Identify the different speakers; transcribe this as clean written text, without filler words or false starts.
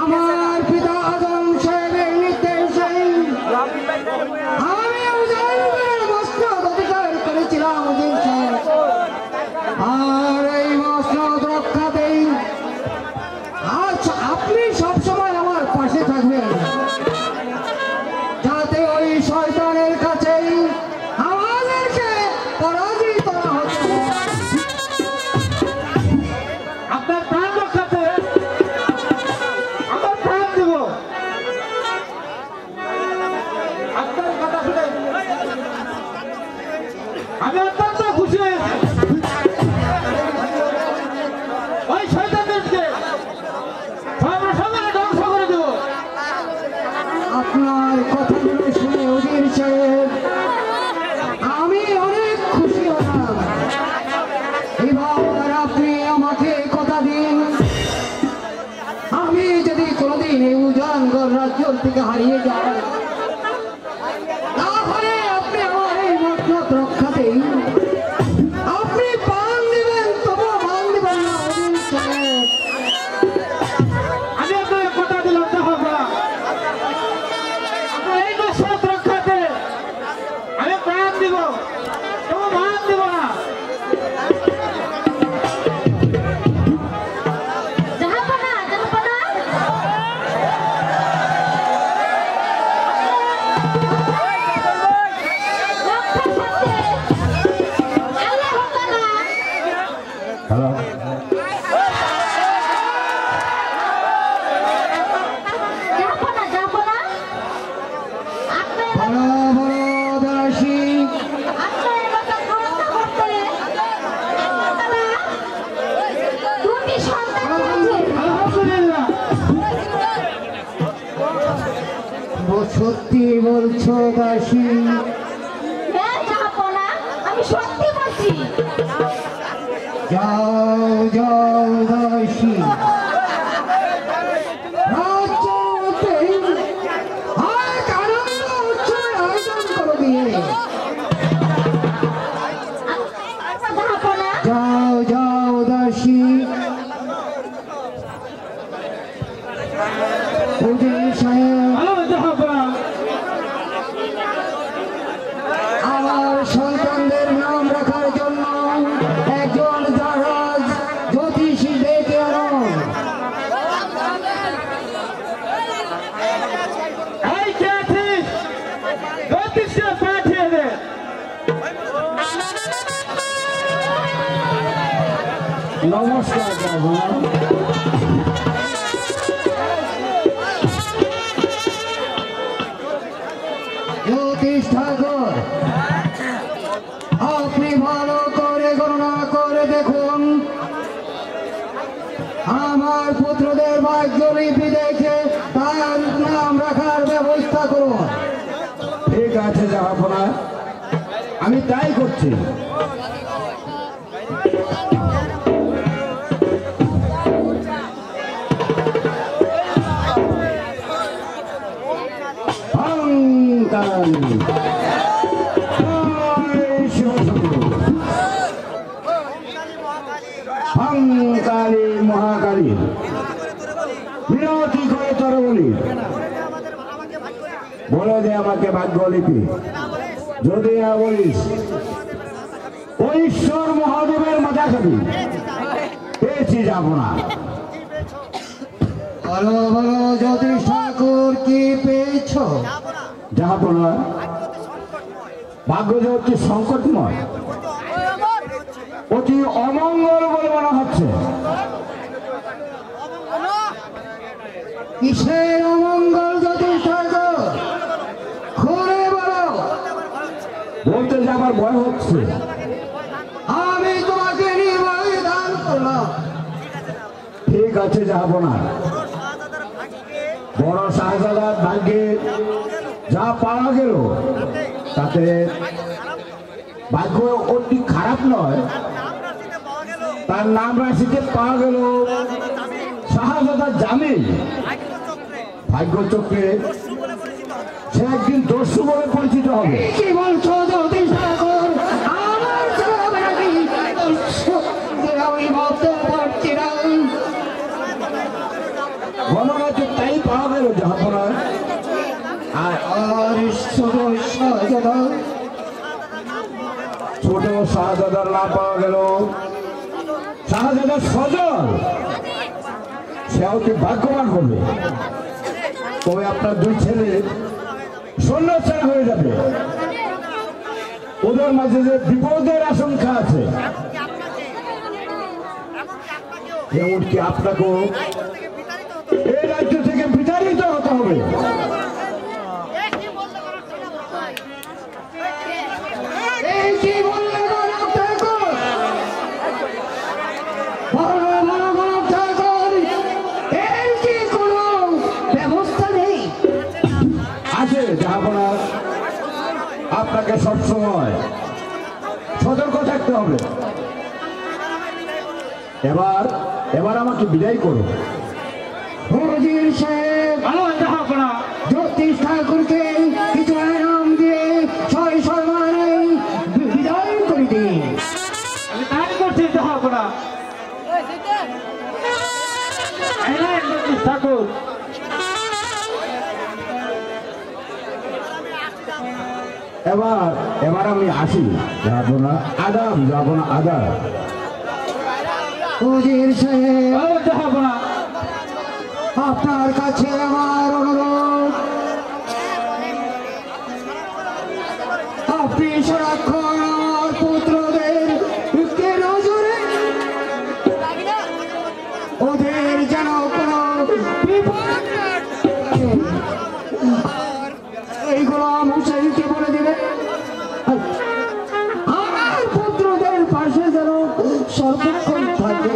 Speaker 1: আমার পিতা আদম সাহেবের নির্দেশে আমি মসনদ অধিকার করেছিলাম উজির সাহেব। আর এই মসনদ রক্ষাতেই আচ্ছা আপনি সবসময় আমার পাশে থাকবেন, যাতে ওই শয়তানের কাছেই আমাদেরকে পরাজিত না হচ্ছে।
Speaker 2: আপনার প্রাণ রক্ষাতে আমার প্রাণ দেব। আপনার কথা শুনে আমি অত্যন্ত খুশি হয়েছি। ওই শয়তানদেরকে সর্বসাধারণে ধ্বংস করে দেব।
Speaker 1: আপনার কথাগুলো শুনে উজির সাহেব আমি অনেক খুশি হলাম। এবার আপনি আমাকে কথা দিন, আমি যদি কোনোদিন এই উজানগড় রাজ্য থেকে হারিয়ে যাই, তাহলে আপনি আমার এই মসনদ রক্ষাতেই আপনি পান দিবেন, তবু মান দিবেন না উজির সাহেব।
Speaker 2: আমি আপনার কথা দিলাম জাহাপনা, আপনার এই মসনদ রক্ষাতে আমি প্রাণ দিব, তবু মান দিব না।
Speaker 3: হ্যালো,
Speaker 1: বড় বড় দাসী
Speaker 2: আলহামদুলিল্লাহ।
Speaker 1: সত্যি বলছো দাসী?
Speaker 4: আমি সত্যি বলছি।
Speaker 1: যাও যাও দাসী, রাজ্যতে এক আনন্দ উৎসবের আয়োজন করো দিয়ে। যাও যাও দাসী, উজির সাহেব
Speaker 2: ভালো জাহাপনা,
Speaker 1: আমার সন্তানদের নাম রাখার জন্য একজন জাহাজ জ্যোতিষী ডেকে আনুন।
Speaker 2: এই কে আছিস? জ্যোতিষকে পাঠিয়ে দে।
Speaker 3: নমস্কার বাবা।
Speaker 1: জ্যোতিষ ঠাকুর, আপনি ভালো করে গণনা করে দেখুন, আমার পুত্রদের ভাগ্যলিপি দেখে তার নাম রাখার ব্যবস্থা করুন।
Speaker 3: ঠিক আছে জাহাপনা, আমি তাই করছি। কালী মহাকালী মিনতি করে তোর বলি, বলে দে আমাকে ভাগ্যলিপি। যদি না বলিস ওই ঈশ্বর মহাদেবের মাথা খাবি। পেয়েছি যাব না।
Speaker 1: বলো বলো জ্যোতিষ ঠাকুর, কি পেয়েছ?
Speaker 3: যাব না। ভাগ্য যে অতি সংকটময়, অতি অমঙ্গল বলে মনে হচ্ছে।
Speaker 1: কিসের অমঙ্গল জ্যোতিষ ঠাকুর? খুলে বলো।
Speaker 3: বলতে যে আমার ভয় হচ্ছে।
Speaker 1: আমি তোমাকে নির্বাহী দান করলাম।
Speaker 3: ঠিক আছে, যাব না। বড় শাহজাদার ভাগ্যে যা পাওয়া গেল তাতে ভাগ্য অতি খারাপ নয়। তার নাম রাশিতে পাওয়া গেল শাহজাদার জামিল। ভাগ্য চক্রে সে একদিন দস্যু বলে পরিচিত হবে।
Speaker 1: কি বলছো জ্যোতিষ ঠাকুর? আমার ছেলে হবে নাকি? আমি ভাবতে পারছি না। মর্যাদা
Speaker 3: ছোট শাহজাদার না পাওয়া গেল, শাহজাদার সজল সে অতি ভাগ্যবান হবে। তবে আপনার দুই ছেলে শূন্যছাড়া হয়ে যাবে, ওদের মাঝে যে বিপদের আশঙ্কা আছে, এমনকি আপনাকেও এই রাজ্য থেকে বিতাড়িত হতে হবে।
Speaker 1: এই কি বললে গণক ঠাকুর? বলো বলো গণক ঠাকুর, এর কি কোনো ব্যবস্থা নেই?
Speaker 3: আছে জাহাপনা, আপনাকে সবসময় সতর্ক থাকতে হবে। এবার আমাকে বিদায় করো।
Speaker 1: হুজুর সাহেব
Speaker 2: ভালো জাহাপনা,
Speaker 1: জ্যোতিষ ঠাকুরকে কিছু নাম দিয়ে ছয় সম্মানে বিদায় করে দিন।
Speaker 2: আমি তাই করছি জাহাপনা। ঠাকুর
Speaker 3: এবার আমি আসি। যাবো না আদাব, যাবো না আদাব।
Speaker 1: হুজুর সাহেব
Speaker 2: ভালো জাহাপনা,
Speaker 1: আপনার কাছে আমার অনুরোধ, আপনি সারাক্ষণ আমার পুত্রদের নজরে ওদের যেন কোনো বিপদ এইগুলো মুসাইকে বলে দিবে। আমার পুত্রদের পাশে যেন সর্বক্ষণ থাকে।